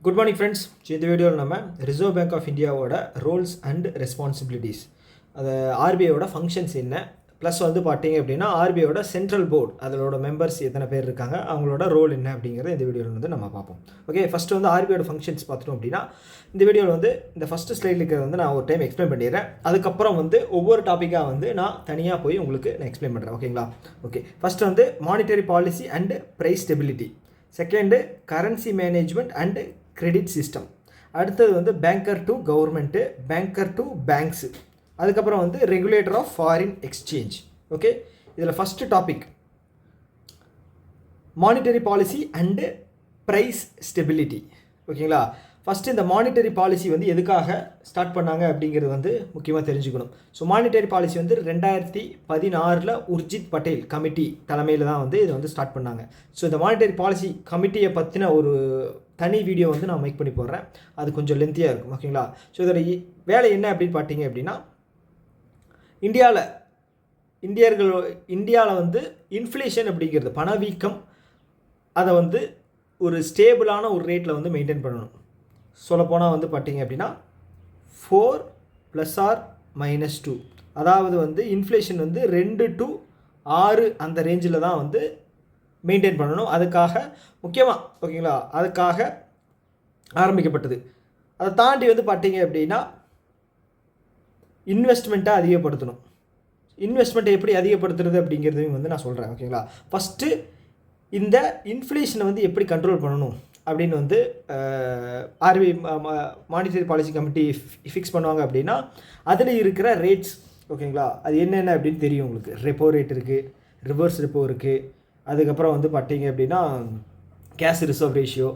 Good morning friends. இந்த வீடியோவில் நம்ம ரிசர்வ் பேங்க் ஆஃப் இந்தியாவோட ரோல்ஸ் அண்ட் ரெஸ்பான்சிபிலிட்டிஸ், அது ஆர்பிஐயோட ஃபங்க்ஷன்ஸ் என்ன, ப்ளஸ் வந்து பார்த்தீங்க அப்படின்னா ஆர்பிஐயோட சென்ட்ரல் போர்டு அதோட மெம்பர்ஸ் எத்தனை பேர் இருக்காங்க, அவங்களோட ரோல் என்ன அப்படிங்கிறத இந்த வீடியோவில் வந்து நம்ம பார்ப்போம். ஓகே, ஃபஸ்ட்டு வந்து ஆர்பிஐயோட ஃபங்க்ஷன்ஸ் பார்த்துட்டோம் அப்படின்னா இந்த வீடியோவில் வந்து இந்த ஃபஸ்ட்டு ஸ்லைடில் இருக்கிறத வந்து நான் ஒரு டைம் எக்ஸ்பிளைன் பண்ணிடுறேன். அதுக்கப்புறம் வந்து ஒவ்வொரு டாப்பிக்காக வந்து நான் தனியாக போய் உங்களுக்கு நான் எக்ஸ்பிளைன் பண்ணுறேன். ஓகேங்களா? ஓகே, ஃபஸ்ட்டு வந்து monetary policy and price stability. Second currency management and credit system. அடுத்தது வந்து banker to government, banker to banks. அதுக்கப்புறம் வந்து regulator of foreign exchange. Okay, இதில் first topic monetary policy and price stability. ஓகேங்களா? First இந்த monetary policy வந்து எதுக்காக start பண்ணாங்க அப்படிங்கிறது வந்து முக்கியமாக தெரிஞ்சுக்கணும். ஸோ மானிட்டரி பாலிசி வந்து 2016 உர்ஜித் பட்டேல் கமிட்டி தலைமையில் தான் வந்து இதை வந்து ஸ்டார்ட் பண்ணாங்க. ஸோ இந்த மானிட்டரி பாலிசி கமிட்டியை பற்றின ஒரு தனி வீடியோ வந்து நான் மேக் பண்ணி போடுறேன். அது கொஞ்சம் லென்த்தியாக இருக்கும். ஓகேங்களா? ஸோ இதோட வேலை என்ன அப்படின்னு பார்த்தீங்க அப்படின்னா, இந்தியாவில் வந்து இன்ஃப்ளேஷன் அப்படிங்கிறது பணவீக்கம் அதை வந்து ஒரு ஸ்டேபிளான ஒரு ரேட்டில் வந்து மெயின்டைன் பண்ணணும். சொல்லப்போனால் வந்து பார்த்தீங்க அப்படின்னா 4 ± 2, அதாவது வந்து இன்ஃப்ளேஷன் வந்து 2 to 6 அந்த ரேஞ்சில் தான் வந்து மெயின்டைன் பண்ணணும். அதுக்காக முக்கியமாக, ஓகேங்களா, அதுக்காக ஆரம்பிக்கப்பட்டது. அதை தாண்டி வந்து பார்த்தீங்க அப்படின்னா இன்வெஸ்ட்மெண்ட்டை அதிகப்படுத்தணும். இன்வெஸ்ட்மெண்ட்டை எப்படி அதிகப்படுத்துறது அப்படிங்கிறதையும் வந்து நான் சொல்கிறேன். ஓகேங்களா? ஃபஸ்ட்டு இந்த இன்ஃப்ளேஷனை வந்து எப்படி கண்ட்ரோல் பண்ணணும் அப்படின்னு வந்து RBI monetary policy committee fix பண்ணுவாங்க அப்படின்னா அதில் இருக்கிற ரேட்ஸ், ஓகேங்களா, அது என்னென்ன அப்படின்னு தெரியும் உங்களுக்கு. ரெப்போ ரேட் இருக்குது, ரிவர்ஸ் ரெப்போ இருக்குது, அதுக்கப்புறம் வந்து பார்த்தீங்க அப்படின்னா cash reserve ratio,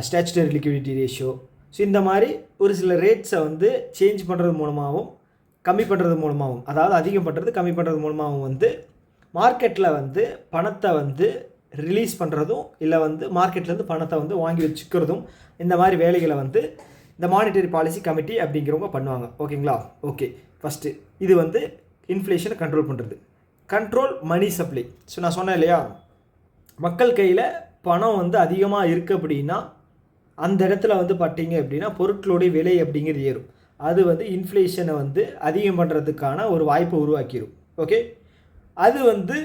statutory liquidity ratio. So இந்த மாதிரி ஒரு சில ரேட்ஸை வந்து சேஞ்ச் பண்ணுறது மூலமாகவும் கம்மி பண்ணுறது மூலமாகவும், அதாவது அதிகம் பண்ணுறது கம்மி பண்ணுறது மூலமாகவும் வந்து மார்க்கெட்டில் வந்து பணத்தை வந்து ரிலீஸ் பண்ணுறதும் இல்லை வந்து மார்க்கெட்லேருந்து பணத்தை வந்து வாங்கி வச்சுக்கிறதும், இந்த மாதிரி வேலைகளை வந்து இந்த மானிட்டரி பாலிசி கமிட்டி அப்படிங்கிறவங்க பண்ணுவாங்க. ஓகேங்களா? ஓகே, ஃபஸ்ட்டு இது வந்து இன்ஃப்ளேஷனை கண்ட்ரோல் பண்ணுறது. Control money supply. ஸோ நான் சொன்னேன் இல்லையா, மக்கள் கையில் பணம் வந்து அதிகமாக இருக்குது அப்படின்னா அந்த இடத்துல வந்து பார்த்தீங்க அப்படின்னா பொருட்களுடைய விலை அப்படிங்கிறது ஏறும். அது வந்து இன்ஃப்ளேஷனை வந்து அதிகம் பண்ணுறதுக்கான ஒரு வாய்ப்பை உருவாக்கிடும். ஓகே, அது வந்து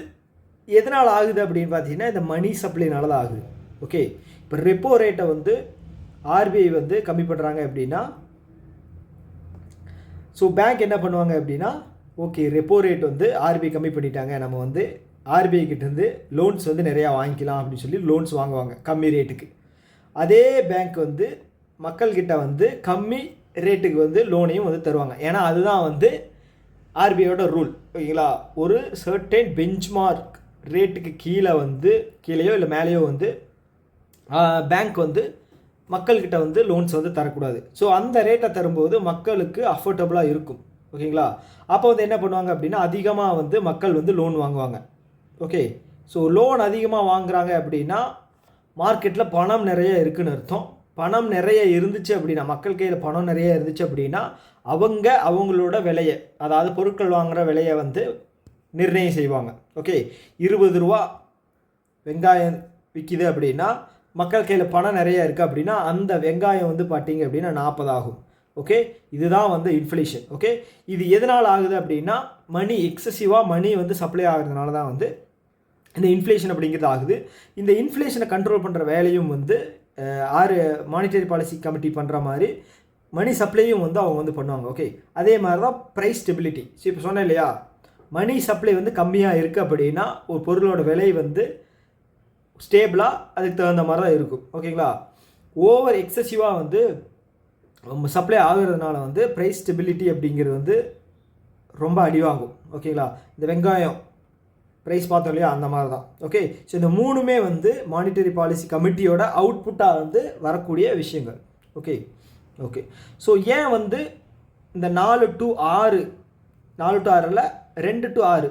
எதனால் ஆகுது அப்படின்னு பார்த்தீங்கன்னா இந்த மணி சப்ளைனால தான் ஆகுது. ஓகே, இப்போ ரெப்போ ரேட்டை வந்து ஆர்பிஐ வந்து கம்மி பண்ணுறாங்க அப்படின்னா, ஸோ பேங்க் என்ன பண்ணுவாங்க அப்படின்னா, ஓகே ரெப்போ ரேட் வந்து ஆர்பிஐ கம்மி பண்ணிட்டாங்க, நம்ம வந்து ஆர்பிஐ கிட்டேருந்து லோன்ஸ் வந்து நிறையா வாங்கிக்கலாம் அப்படின்னு சொல்லி லோன்ஸ் வாங்குவாங்க கம்மி ரேட்டுக்கு. அதே பேங்க் வந்து மக்கள்கிட்ட வந்து கம்மி ரேட்டுக்கு வந்து லோனையும் வந்து தருவாங்க. ஏன்னா அதுதான் வந்து ஆர்பிஐயோட ரூல். ஓகேங்களா? ஒரு சர்டைன் பெஞ்ச்மார்க் ரேட்டுக்கு கீழேயோ இல்லை மேலேயோ வந்து பேங்க் வந்து மக்கள்கிட்ட வந்து லோன்ஸ் வந்து தரக்கூடாது. ஸோ அந்த ரேட்டை தரும்போது மக்களுக்கு அஃபோர்டபுளாக இருக்கும். ஓகேங்களா? அப்போ வந்து என்ன பண்ணுவாங்க அப்படின்னா அதிகமாக வந்து மக்கள் வந்து லோன் வாங்குவாங்க. ஓகே, ஸோ லோன் அதிகமாக வாங்குறாங்க அப்படின்னா மார்க்கெட்டில் பணம் நிறைய இருக்குதுன்னு அர்த்தம். பணம் நிறைய இருந்துச்சு அப்படின்னா, மக்கள் கையில் பணம் நிறைய இருந்துச்சு அப்படின்னா அவங்களோட விலையை, அதாவது பொருட்கள் வாங்குகிற விலையை வந்து நிர்ணயம் செய்வாங்க. ஓகே, 20 ரூபா வெங்காயம் விற்கிது அப்படின்னா மக்கள் கையில் பணம் நிறைய இருக்குது அப்படின்னா அந்த வெங்காயம் வந்து பார்த்தீங்க அப்படின்னா 40 ஆகும். ஓகே, இதுதான் வந்து இன்ஃப்ளேஷன். ஓகே, இது எதனால் ஆகுது அப்படின்னா எக்ஸசிவாக மணி வந்து சப்ளை ஆகிறதுனால தான் வந்து இந்த இன்ஃப்ளேஷன் அப்படிங்கிறது ஆகுது. இந்த இன்ஃப்ளேஷனை கண்ட்ரோல் பண்ணுற வேலையும் வந்து மானிட்டரி பாலிசி கமிட்டி பண்ணுற மாதிரி மணி சப்ளையும் வந்து அவங்க வந்து பண்ணுவாங்க. ஓகே, அதே மாதிரி தான் ப்ரைஸ் ஸ்டெபிலிட்டி. ஸோ இப்போ சொன்னேன் இல்லையா, மணி சப்ளை வந்து கம்மியாக இருக்குது அப்படின்னா ஒரு பொருளோட விலை வந்து ஸ்டேபிளாக அதுக்கு தகுந்த மாதிரி தான் இருக்கும். ஓகேங்களா? ஓவர் எக்ஸசிவாக வந்து சப்ளை ஆகுறதுனால வந்து ப்ரைஸ் ஸ்டெபிலிட்டி அப்படிங்கிறது வந்து ரொம்ப அடிவாகும். ஓகேங்களா? இந்த வெங்காயம் ப்ரைஸ் பார்த்தோம் இல்லையா, அந்த மாதிரி தான். ஓகே, ஸோ இந்த மூணுமே வந்து மானிட்டரி பாலிசி கமிட்டியோட அவுட்புட்டாக வந்து வரக்கூடிய விஷயங்கள். ஓகே ஓகே ஸோ ஏன் வந்து இந்த 4 to 6 2 to 6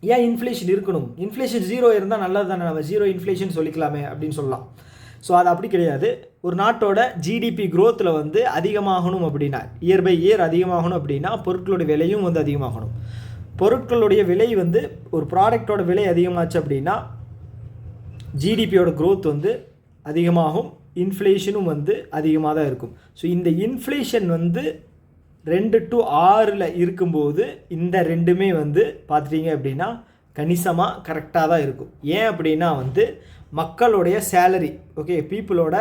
ஏன் இன்ஃப்ளேஷன் இருக்கணும்? இன்ஃப்ளேஷன் 0 இருந்தால் நல்லது தானே, நம்ம 0 இன்ஃப்ளேஷன் சொல்லிக்கலாமே அப்படின்னு சொல்லலாம். ஸோ அது அப்படி கிடையாது. ஒரு நாட்டோட ஜிடிபி க்ரோத்தில் வந்து அதிகமாகணும் அப்படின்னா, இயர் பை இயர் அதிகமாகணும் அப்படின்னா பொருட்களோட விலையும் வந்து அதிகமாகணும். பொருட்களுடைய விலை வந்து ஒரு ப்ராடக்டோட விலை அதிகமாச்சு அப்படின்னா ஜிடிபியோட க்ரோத் வந்து அதிகமாகும், இன்ஃப்ளேஷனும் வந்து அதிகமாக தான் இருக்கும். ஸோ இந்த இன்ஃப்ளேஷன் வந்து 2 to 6 இருக்கும்போது இந்த ரெண்டுமே வந்து பார்த்துட்டிங்க அப்படின்னா கணிசமாக கரெக்டாக தான் இருக்கும். ஏன் அப்படின்னா வந்து மக்களுடைய சேலரி, ஓகே, பீப்புளோட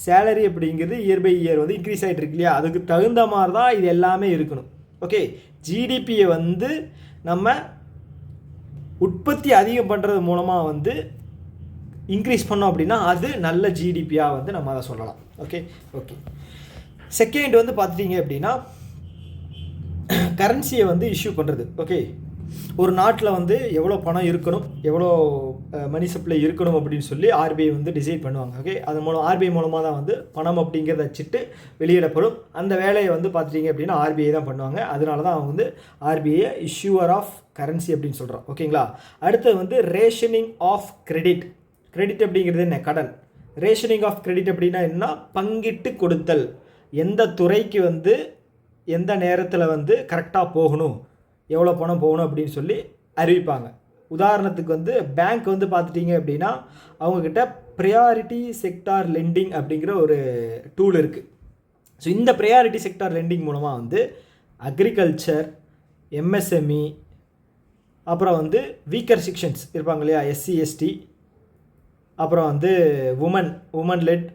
சேலரி அப்படிங்கிறது இயர் பை இயர் வந்து இன்க்ரீஸ் ஆகிட்டு இருக்கு இல்லையா, அதுக்கு தகுந்த மாதிரி தான் இது எல்லாமே இருக்கணும். ஓகே, ஜிடிபியை வந்து நம்ம உற்பத்தி அதிகம் பண்ணுறது மூலமாக வந்து இன்க்ரீஸ் பண்ணோம் அப்படின்னா அது நல்ல ஜிடிபியாக வந்து நம்ம அதை சொல்லலாம். ஓகே ஓகே செகண்ட் வந்து பார்த்துட்டிங்க அப்படின்னா கரன்சியை வந்து இஷ்யூ பண்ணுறது. ஓகே, ஒரு நாட்டில் வந்து எவ்வளோ பணம் இருக்கணும், எவ்வளோ மணி சப்ளை இருக்கணும் அப்படின்னு சொல்லி ஆர்பிஐ வந்து டிசைட் பண்ணுவாங்க. ஓகே, அது மூலம் ஆர்பிஐ மூலமாக தான் வந்து பணம் அப்படிங்கிறத வச்சுட்டு வெளியிடப்படும். அந்த வேலையை வந்து பார்த்துட்டிங்க அப்படின்னா ஆர்பிஐ தான் பண்ணுவாங்க. அதனால தான் அவங்க வந்து ஆர்பிஐ இஷ்யூவர் ஆஃப் கரன்சி அப்படின்னு சொல்கிறோம். ஓகேங்களா. அடுத்தது வந்து ரேஷனிங் ஆஃப் கிரெடிட். கிரெடிட் அப்படிங்கிறது என்ன? கடன். ரேஷனிங் ஆஃப் கிரெடிட் அப்படின்னா என்ன? பங்கிட்டு கொடுத்தல். எந்த துறைக்கு வந்து எந்த நேரத்தில் வந்து கரெக்டாக போகணும், எவ்வளோ பணம் போகணும் அப்படின்னு சொல்லி அறிவிப்பாங்க. உதாரணத்துக்கு வந்து பேங்க் வந்து பார்த்துட்டிங்க அப்படின்னா அவங்கக்கிட்ட ப்ரையாரிட்டி செக்டார் லெண்டிங் அப்படிங்கிற ஒரு டூல் இருக்குது. ஸோ இந்த ப்ரையாரிட்டி செக்டார் லெண்டிங் மூலமாக வந்து அக்ரிகல்ச்சர், எம்எஸ்எம்இ, அப்புறம் வந்து வீக்கர் செக்ஷன்ஸ் இருப்பாங்க இல்லையா, எஸ்சி எஸ்டி, அப்புறம் வந்து உமன் லெட்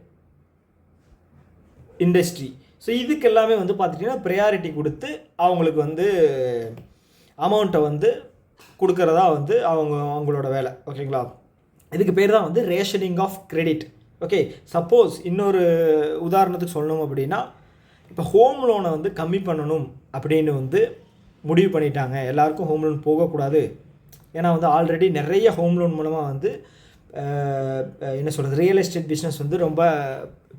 இண்டஸ்ட்ரி, ஸோ இதுக்கு எல்லாமே வந்து பார்த்துட்டிங்கன்னா ப்ரையாரிட்டி கொடுத்து அவங்களுக்கு வந்து அமௌண்ட்டை வந்து கொடுக்கறதா வந்து அவங்களோட வேலை. ஓகேங்களா. இதுக்கு பேர் தான் வந்து rationing of credit. Okay, suppose இன்னொரு உதாரணத்துக்கு சொல்லணும் அப்படின்னா இப்போ ஹோம் லோனை வந்து கம்மி பண்ணணும் அப்படின்னு வந்து முடிவு பண்ணிட்டாங்க. எல்லாருக்கும் ஹோம் லோன் போகக்கூடாது. ஏன்னா வந்து ஆல்ரெடி நிறைய ஹோம் லோன் மூலமாக வந்து என்ன சொல்கிறது, ரியல் எஸ்டேட் பிஸ்னஸ் வந்து ரொம்ப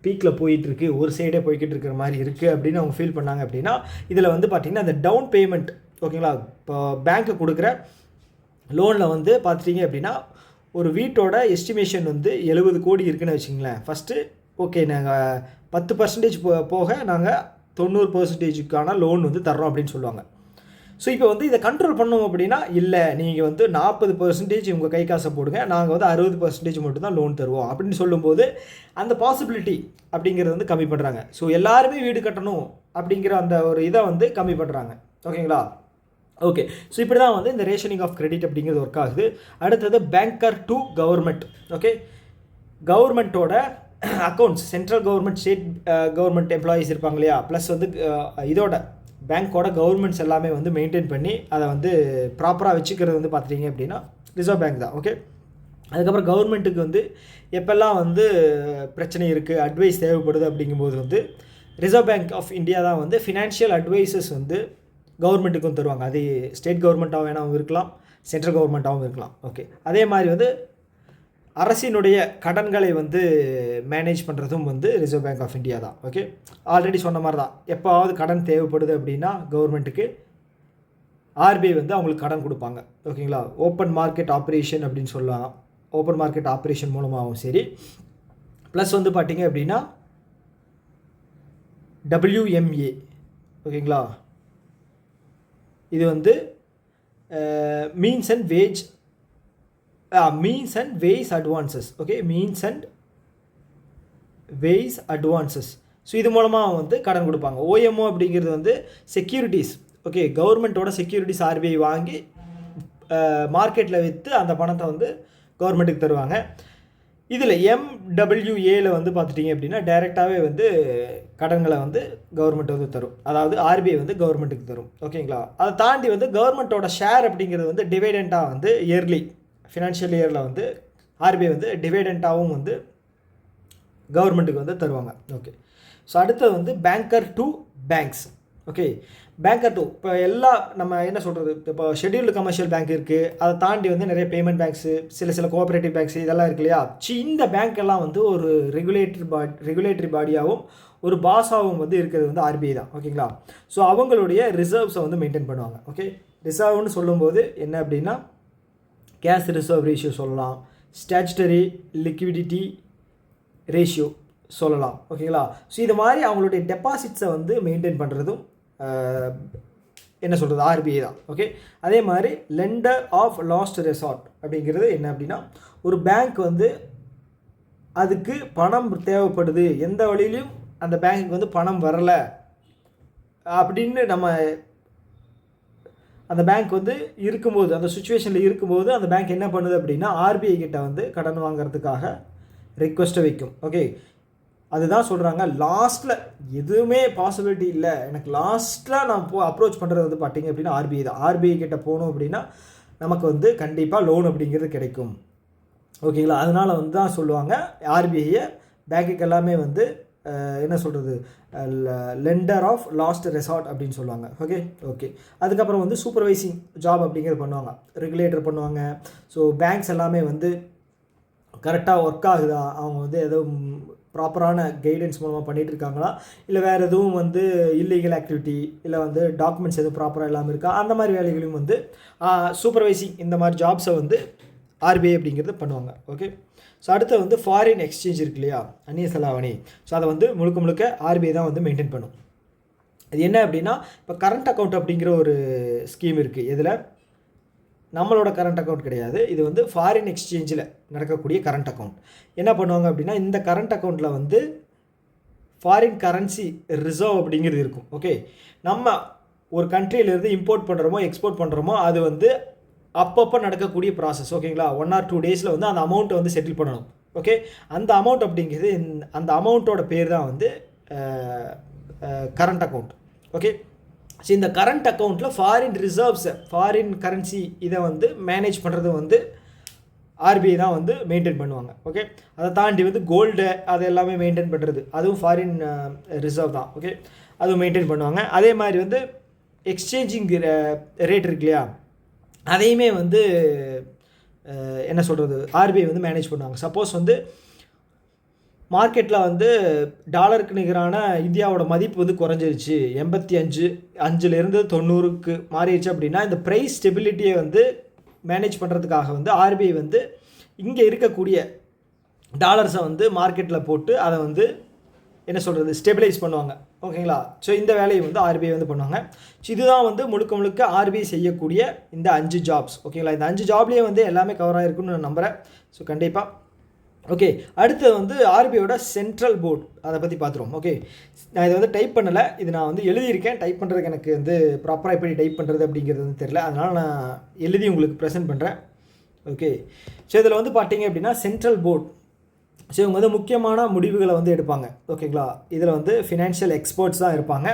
பீக்கில் போயிட்டுருக்கு, ஒரு சைடே போய்கிட்டு இருக்கிற மாதிரி இருக்குது அப்படின்னு அவங்க ஃபீல் பண்ணாங்க. அப்படின்னா இதில் வந்து பார்த்திங்கன்னா அந்த டவுன் பேமெண்ட், ஓகேங்களா, இப்போ பேங்க்கு கொடுக்குற லோனில் வந்து பார்த்துட்டிங்க அப்படின்னா ஒரு வீட்டோட எஸ்டிமேஷன் வந்து 70 கோடி இருக்குதுன்னு வச்சுங்களேன். ஃபஸ்ட்டு ஓகே, நாங்கள் 10% போக நாங்கள் 90%க்கான லோன் வந்து தர்றோம் அப்படின்னு சொல்லுவாங்க. ஸோ இப்போ வந்து இதை கண்ட்ரோல் பண்ணோம் அப்படின்னா, இல்லை நீங்கள் வந்து 40% உங்கள் கை காசை போடுங்க, நாங்கள் வந்து 60% மட்டும் தான் லோன் தருவோம் அப்படின்னு சொல்லும்போது அந்த பாசிபிலிட்டி அப்படிங்கிறது வந்து கம்மி பண்ணுறாங்க. ஸோ எல்லாருமே வீடு கட்டணும் அப்படிங்கிற அந்த ஒரு இதை வந்து கம்மி பண்ணுறாங்க. ஓகேங்களா. ஓகே, ஸோ இப்படி தான் வந்து இந்த ரேஷனிங் ஆஃப் கிரெடிட் அப்படிங்கிறது ஒர்க் ஆகுது. அடுத்தது பேங்கர் டு கவர்மெண்ட். ஓகே, கவர்மெண்ட்டோட accounts, central government, state government employees இருப்பாங்க இல்லையா, ப்ளஸ் வந்து இதோட பேங்க்கோட கவர்மெண்ட்ஸ் எல்லாமே வந்து மெயின்டைன் பண்ணி அதை வந்து ப்ராப்பராக வச்சுக்கிறது வந்து பார்த்துட்டிங்க அப்படின்னா ரிசர்வ் பேங்க் தான். ஓகே, அதுக்கப்புறம் கவர்மெண்ட்டுக்கு வந்து எப்போல்லாம் வந்து பிரச்சனை இருக்குது, அட்வைஸ் தேவைப்படுது அப்படிங்கும்போது வந்து ரிசர்வ் பேங்க் ஆஃப் இந்தியா தான் வந்து ஃபினான்ஷியல் அட்வைசஸ் வந்து கவர்மெண்ட்டுக்கும் தருவாங்க. அது ஸ்டேட் கவர்மெண்ட்டாகவும் வேணாலும் இருக்கலாம், சென்ட்ரல் கவர்மெண்ட்டாகவும் இருக்கலாம். ஓகே, அதே மாதிரி வந்து அரசினுடைய கடன்களை வந்து மேனேஜ் பண்ணுறதும் வந்து ரிசர்வ் பேங்க் ஆஃப் இந்தியா தான். ஓகே, ஆல்ரெடி சொன்ன மாதிரி தான், எப்போவாவது கடன் தேவைப்படுது அப்படின்னா கவர்மெண்ட்டுக்கு ஆர்பிஐ வந்து அவங்களுக்கு கடன் கொடுப்பாங்க. ஓகேங்களா. ஓப்பன் மார்க்கெட் ஆப்ரேஷன் அப்படின்னு சொல்லலாம். ஓப்பன் மார்க்கெட் ஆப்ரேஷன் மூலமாகவும் சரி, ப்ளஸ் வந்து பார்த்திங்க அப்படின்னா WMA. ஓகேங்களா, இது வந்து means and wage advances. Okay, means and wage advances. So இது மூலமாக வந்து கடன் கொடுப்பாங்க. OMO அப்படிங்கிறது வந்து செக்யூரிட்டிஸ். ஓகே, கவர்மெண்ட்டோட செக்யூரிட்டிஸ் ஆர்பிஐ வாங்கி மார்க்கெட்டில் விற்று அந்த பணத்தை வந்து கவர்மெண்ட்டுக்கு தருவாங்க. இதில் MWAவில் வந்து பார்த்துட்டிங்க அப்படின்னா டைரெக்டாகவே வந்து கடன்களை வந்து கவர்மெண்ட் வந்து தரும், அதாவது ஆர்பிஐ வந்து கவர்மெண்ட்டுக்கு தரும். ஓகேங்களா. அதை தாண்டி வந்து கவர்மெண்ட்டோட ஷேர் அப்படிங்கிறது வந்து டிவைடெண்ட்டாக வந்து இயர்லி ஃபினான்ஷியல் இயரில் வந்து ஆர்பிஐ வந்து டிவைடெண்ட்டாகவும் வந்து கவர்மெண்ட்டுக்கு வந்து தருவாங்க. ஓகே, ஸோ அடுத்தது வந்து banker to banks. Okay, banker to இப்போ எல்லாம் நம்ம என்ன சொல்கிறது, இப்போ ஷெட்யூல்டு கமர்ஷியல் பேங்க் இருக்குது, அதை தாண்டி வந்து நிறைய பேமெண்ட் பேங்க்ஸு, சில கோஆப்ரேட்டிவ் பேங்க்ஸு இதெல்லாம் இருக்கு இல்லையா. இந்த பேங்க் எல்லாம் வந்து ஒரு ரெகுலேட்டரி பாடியாகவும் ஒரு பாஸாகவும் வந்து இருக்கிறது வந்து ஆர்பிஐ தான். ஓகேங்களா. ஸோ அவங்களுடைய ரிசர்வ்ஸை வந்து மெயின்டைன் பண்ணுவாங்க. ஓகே, ரிசர்வ்னு சொல்லும்போது என்ன அப்படின்னா கேஷ் ரிசர்வ் ரேஷியோ சொல்லலாம், ஸ்டாச்சுட்டரி லிக்விடிட்டி ரேஷியோ சொல்லலாம். ஓகேங்களா. ஸோ இது மாதிரி அவங்களுடைய டெபாசிட்ஸை வந்து மெயின்டைன் பண்ணுறதும் என்ன சொல்கிறது ஆர்பிஐ தான். ஓகே, அதே மாதிரி லெண்டர் ஆஃப் லாஸ்ட் ரெசார்ட் அப்படிங்கிறது என்ன அப்படின்னா ஒரு பேங்க் வந்து அதுக்கு பணம் தேவைப்படுது, எந்த வழியிலையும் அந்த பேங்க்குக்கு வந்து பணம் வரலை அப்படின்னு நம்ம அந்த பேங்க் வந்து இருக்கும்போது, அந்த சுச்சுவேஷனில் இருக்கும்போது அந்த பேங்க் என்ன பண்ணுது அப்படின்னா ஆர்பிஐ கிட்ட வந்து கடன் வாங்குறதுக்காக ரிக்வெஸ்ட்டை வைக்கும். ஓகே, அதுதான் சொல்கிறாங்க. லாஸ்ட்டில் எதுவுமே பாசிபிலிட்டி இல்லை, எனக்கு லாஸ்ட்டில் நான் அப்ரோச் பண்ணுறது வந்து பார்த்தீங்க அப்படின்னா ஆர்பிஐ தான். ஆர்பிஐ கிட்ட போகணும் அப்படின்னா நமக்கு வந்து கண்டிப்பாக லோன் அப்படிங்கிறது கிடைக்கும். ஓகேங்களா, அதனால் வந்து தான் சொல்லுவாங்க ஆர்பிஐயை பேங்க்குக்கு எல்லாமே வந்து என்ன சொல்கிறது, லெண்டர் ஆஃப் லாஸ்ட் ரெசார்ட் அப்படின்னு சொல்லுவாங்க. ஓகே. அதுக்கப்புறம் வந்து சூப்பர்வைசிங் ஜாப் அப்படிங்கிறது பண்ணுவாங்க, ரெகுலேட்டர் பண்ணுவாங்க. ஸோ பேங்க்ஸ் எல்லாமே வந்து கரெக்டாக ஒர்க் ஆகுதா, அவங்க வந்து எதுவும் ப்ராப்பரான கைடன்ஸ் மூலமாக பண்ணிகிட்டு இருக்காங்களா, இல்லை வேறு எதுவும் வந்து இல்லீகல் ஆக்டிவிட்டி, இல்லை வந்து டாக்குமெண்ட்ஸ் எதுவும் ப்ராப்பராக இல்லாமல் இருக்கா, அந்த மாதிரி வேலைகளையும் வந்து சூப்பர்வைசிங் இந்த மாதிரி ஜாப்ஸை வந்து ஆர்பிஐ அப்படிங்கிறது பண்ணுவாங்க. ஓகே, ஸோ அடுத்து வந்து ஃபாரின் எக்ஸ்சேஞ்ச் இருக்கு இல்லையா, அந்நிய செலாவணி. ஸோ அதை வந்து முழுக்க ஆர்பிஐ தான் வந்து மெயின்டைன் பண்ணும். அது என்ன அப்படின்னா, இப்போ கரண்ட் அக்கௌண்ட் அப்படிங்கிற ஒரு ஸ்கீம் இருக்குது. இதில் நம்மளோட கரண்ட் அக்கௌண்ட் கிடையாது, இது வந்து ஃபாரின் எக்ஸ்சேஞ்சில் நடக்கக்கூடிய கரண்ட் அக்கௌண்ட். என்ன பண்ணுவாங்க அப்படின்னா, இந்த கரண்ட் அக்கௌண்ட்டில் வந்து ஃபாரின் கரன்சி ரிசர்வ் அப்படிங்கிறது இருக்கும். ஓகே, நம்ம ஒரு கண்ட்ரியிலேருந்து இம்போர்ட் பண்ணுறோமோ எக்ஸ்போர்ட் பண்ணுறோமோ அது வந்து அப்பப்போ நடக்கக்கூடிய ப்ராசஸ். ஓகேங்களா, 1 or 2 டேஸில் வந்து அந்த அமௌண்ட்டை வந்து செட்டில் பண்ணணும். ஓகே, அந்த அமௌண்ட் அப்படிங்கிறது அந்த அமௌண்ட்டோட பேர் தான் வந்து கரண்ட் அக்கௌண்ட். ஓகே, ஸோ இந்த கரண்ட் அக்கௌண்ட்டில் ஃபாரின் ரிசர்வ்ஸை, ஃபாரின் கரன்சி இதை வந்து மேனேஜ் பண்ணுறது வந்து ஆர்பிஐ தான் வந்து மெயின்டைன் பண்ணுவாங்க. ஓகே, அதை தாண்டி வந்து கோல்டு அது எல்லாமே மெயின்டைன் பண்ணுறது அதுவும் ஃபாரின் ரிசர்வ் தான். ஓகே, அதுவும் மெயின்டைன் பண்ணுவாங்க. அதே மாதிரி வந்து எக்ஸ்சேஞ்சிங் ரேட் இருக்கு இல்லையா, அதையுமே வந்து என்ன சொல்கிறது ஆர்பிஐ வந்து மேனேஜ் பண்ணுவாங்க. சப்போஸ் வந்து மார்க்கெட்டில் வந்து டாலருக்கு நிகரான இந்தியாவோட மதிப்பு வந்து குறைஞ்சிருச்சு, 85 90க்கு மாறிடுச்சு அப்படின்னா இந்த ப்ரைஸ் ஸ்டெபிலிட்டியை வந்து மேனேஜ் பண்ணுறதுக்காக வந்து ஆர்பிஐ வந்து இங்கே இருக்கக்கூடிய டாலர்ஸை வந்து மார்க்கெட்டில் போட்டு அதை வந்து என்ன சொல்கிறது ஸ்டெபிலைஸ் பண்ணுவாங்க. ஓகேங்களா, ஸோ இந்த வேலையை வந்து ஆர்பிஐ வந்து பண்ணுவாங்க. ஸோ இதுதான் வந்து முழுக்க ஆர்பிஐ செய்யக்கூடிய இந்த 5 ஜாப்ஸ். ஓகேங்களா, இந்த 5 ஜாப்லேயே வந்து எல்லாமே கவர் ஆகிருக்குன்னு நான் நம்புகிறேன். ஸோ கண்டிப்பாக. ஓகே, அடுத்து வந்து ஆர்பிஐயோட சென்ட்ரல் போர்டு, அதை பற்றி பார்த்துருவோம். ஓகே, நான் இதை வந்து டைப் பண்ணலை, இது நான் வந்து எழுதியிருக்கேன். டைப் பண்ணுறதுக்கு எனக்கு வந்து ப்ராப்பராக எப்படி டைப் பண்ணுறது அப்படிங்கிறது வந்து தெரியல, அதனால் நான் எழுதி உங்களுக்கு ப்ரெசென்ட் பண்ணுறேன். ஓகே, ஸோ இதில் வந்து பார்த்தீங்க அப்படின்னா சென்ட்ரல் போர்டு, ஸோ இவங்க வந்து முக்கியமான முடிவுகளை வந்து எடுப்பாங்க. ஓகேங்களா, இதில் வந்து ஃபினான்ஷியல் எக்ஸ்பர்ட்ஸ் தான் இருப்பாங்க.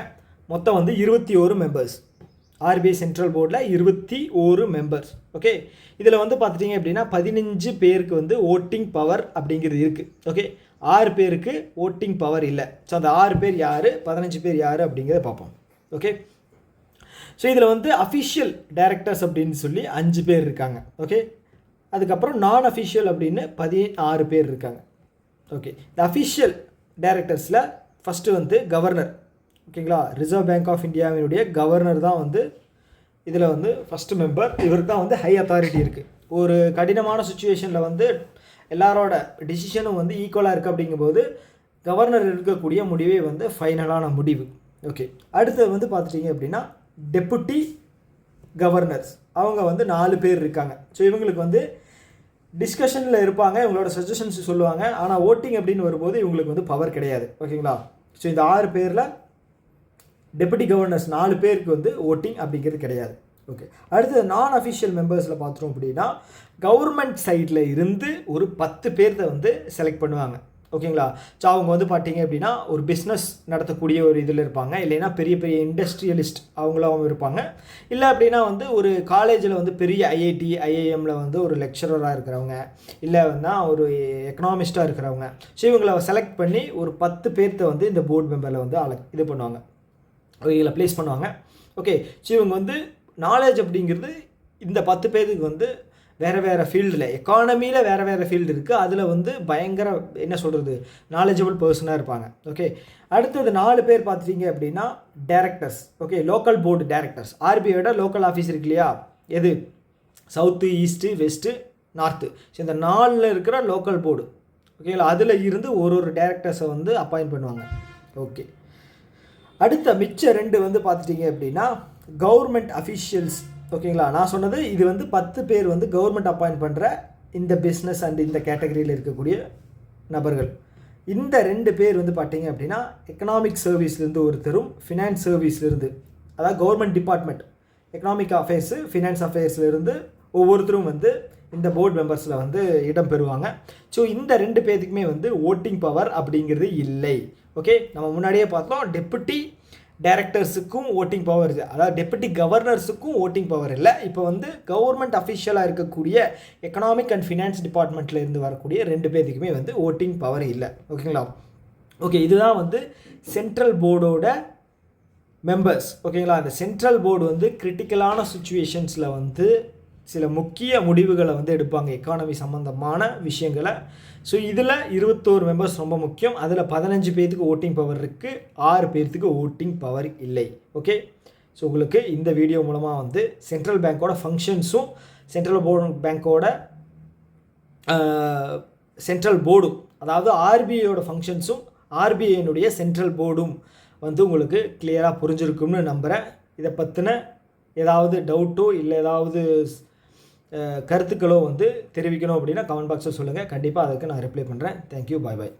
மொத்தம் வந்து 21 மெம்பர்ஸ். ஆர்பிஐ சென்ட்ரல் போர்டில் 21 மெம்பர்ஸ். ஓகே, இதில் வந்து பார்த்துட்டிங்க அப்படின்னா 15 பேருக்கு வந்து ஓட்டிங் பவர் அப்படிங்கிறது இருக்குது. ஓகே, 6 பேருக்கு ஓட்டிங் பவர் இல்லை. ஸோ அந்த 6 பேர் யார், 15 பேர் யார் அப்படிங்கிறத பார்ப்போம். ஓகே, ஸோ இதில் வந்து அஃபிஷியல் டைரக்டர்ஸ் அப்படின்னு சொல்லி 5 பேர் இருக்காங்க. ஓகே, அதுக்கப்புறம் நான் அஃபிஷியல் அப்படின்னு 16 பேர் இருக்காங்க. ஓகே, இந்த அஃபிஷியல் டைரக்டர்ஸில் ஃபஸ்ட்டு வந்து கவர்னர். ஓகேங்களா, ரிசர்வ் பேங்க் ஆஃப் இந்தியாவினுடைய கவர்னர் தான் வந்து இதில் வந்து ஃபஸ்ட்டு மெம்பர். இவருக்கு தான் வந்து ஹை அத்தாரிட்டி இருக்குது. ஒரு கடினமான சுச்சுவேஷனில் வந்து எல்லாரோட டிசிஷனும் வந்து ஈக்குவலாக இருக்குது அப்படிங்கும்போது கவர்னர் இருக்கக்கூடிய முடிவே வந்து ஃபைனலான முடிவு. ஓகே, அடுத்தது வந்து பார்த்துட்டிங்க அப்படின்னா டெப்புட்டி கவர்னர்ஸ், அவங்க வந்து 4 பேர் இருக்காங்க. ஸோ இவங்களுக்கு வந்து டிஸ்கஷனில் இருப்பாங்க, இவங்களோட சஜஷன்ஸ் சொல்லுவாங்க, ஆனால் ஓட்டிங் அப்படின்னு வரும்போது இவங்களுக்கு வந்து பவர் கிடையாது. ஓகேங்களா, ஸோ இந்த 6 பேரில் டெபுட்டி கவர்னர்ஸ் 4 பேருக்கு வந்து ஓட்டிங் அப்படிங்கிறது கிடையாது. ஓகே, அடுத்தது நான் அஃபிஷியல் மெம்பர்ஸில் பார்த்தோம் அப்படின்னா கவர்மெண்ட் சைடில் இருந்து ஒரு 10 பேர்த்த வந்து செலக்ட் பண்ணுவாங்க. ஓகேங்களா, ஸோ அவங்க வந்து பார்த்தீங்க அப்படின்னா ஒரு பிஸ்னஸ் நடத்தக்கூடிய ஒரு இதில் இருப்பாங்க, இல்லைன்னா பெரிய பெரிய இண்டஸ்ட்ரியலிஸ்ட் அவங்களும் இருப்பாங்க, இல்லை அப்படின்னா வந்து ஒரு காலேஜில் வந்து பெரிய ஐஐடி ஐஐஎம்மில் வந்து ஒரு லெக்சரராக இருக்கிறவங்க, இல்லை வந்து ஒரு எக்கனாமிஸ்ட்டாக இருக்கிறவங்க. ஸோ இவங்களை செலக்ட் பண்ணி ஒரு 10 பேர்த்த வந்து இந்த போர்டு மெம்பரில் வந்து இது பண்ணுவாங்க, இதில் ப்ளேஸ் பண்ணுவாங்க. ஓகே, ஸோ இவங்க வந்து நாலேஜ் அப்படிங்கிறது இந்த 10 பேருக்கு வந்து வேறு ஃபீல்டில் எக்கானமியில் வேறு ஃபீல்டு இருக்குது, அதில் வந்து பயங்கர என்ன சொல்கிறது நாலேஜபிள் பர்சனாக இருப்பாங்க. ஓகே, அடுத்தது 4 பேர் பார்த்துட்டிங்க அப்படின்னா directors. Okay, local board directors. ஆர்பிஐயோட லோக்கல் ஆஃபீஸ் இருக்கு இல்லையா, எது south, east, west, north. So இந்த 4 இருக்கிற லோக்கல் போர்டு. ஓகேங்களா, அதில் இருந்து ஒரு டைரக்டர்ஸை வந்து அப்பாயிண்ட் பண்ணுவாங்க. ஓகே, அடுத்த மிச்ச 2 வந்து பார்த்துட்டிங்க அப்படின்னா கவர்மெண்ட் அஃபிஷியல்ஸ். ஓகேங்களா, நான் சொன்னது இது வந்து 10 பேர் வந்து கவர்மெண்ட் அப்பாயிண்ட் பண்ணுற இந்த பிஸ்னஸ் அண்ட் இந்த கேட்டகரியில் இருக்கக்கூடிய நபர்கள். இந்த 2 பேர் வந்து பார்த்தீங்க அப்படின்னா எக்கனாமிக் சர்வீஸ்லேருந்து ஒருத்தரும் ஃபினான்ஸ் சர்வீஸ்லேருந்து, அதாவது government department economic affairs finance அஃபேர்ஸ்லேருந்து ஒவ்வொருத்தரும் வந்து இந்த போர்டு மெம்பர்ஸில் வந்து இடம் பெறுவாங்க. ஸோ இந்த 2 பேர்த்துக்குமே வந்து ஓட்டிங் பவர் அப்படிங்கிறது இல்லை. ஓகே, நம்ம முன்னாடியே பார்த்தோம் டெப்புட்டி டைரக்டர்ஸுக்கும் ஓட்டிங் பவர் இருக்குது, அதாவது டெப்புட்டி கவர்னர்ஸுக்கும் ஓட்டிங் பவர் இல்லை. இப்போ வந்து கவர்மெண்ட் அஃபிஷியலாக இருக்கக்கூடிய எக்கனாமிக் அண்ட் ஃபினான்ஸ் டிபார்ட்மெண்ட்டில் இருந்து வரக்கூடிய 2 பேர்த்துக்குமே வந்து ஓட்டிங் பவர் இல்லை. ஓகேங்களா? ஓகே, இதுதான் வந்து சென்ட்ரல் போர்டோட மெம்பர்ஸ். ஓகேங்களா? அந்த சென்ட்ரல் போர்டு வந்து கிரிட்டிக்கலான சுச்சுவேஷன்ஸில் வந்து சில முக்கிய முடிவுகளை வந்து எடுப்பாங்க, எக்கானமி சம்மந்தமான விஷயங்களை. ஸோ இதில் 21 மெம்பர்ஸ் ரொம்ப முக்கியம். அதில் 15 பேர்த்துக்கு ஓட்டிங் பவர் இருக்குது, 6 பேர்த்துக்கு ஓட்டிங் பவர் இல்லை. ஓகே, ஸோ உங்களுக்கு இந்த வீடியோ மூலமாக வந்து சென்ட்ரல் பேங்க்கோட ஃபங்க்ஷன்ஸும் சென்ட்ரல் பேங்க்கோட சென்ட்ரல் போர்டும், அதாவது ஆர்பிஐயோட ஃபங்க்ஷன்ஸும் ஆர்பிஐனுடைய சென்ட்ரல் போர்டும் வந்து உங்களுக்கு கிளியராக புரிஞ்சிருக்கும்னு நம்புகிறேன். இதை பற்றின ஏதாவது டவுட்டோ இல்லை ஏதாவது கருத்துக்களோ வந்து தெரிவிக்கணும் அப்படின்னா கமெண்ட் பாக்ஸில் சொல்லுங்கள். கண்டிப்பாக அதுக்கு நான் ரிப்ளை பண்ணுறேன். தேங்க்யூ, பாய் பாய்.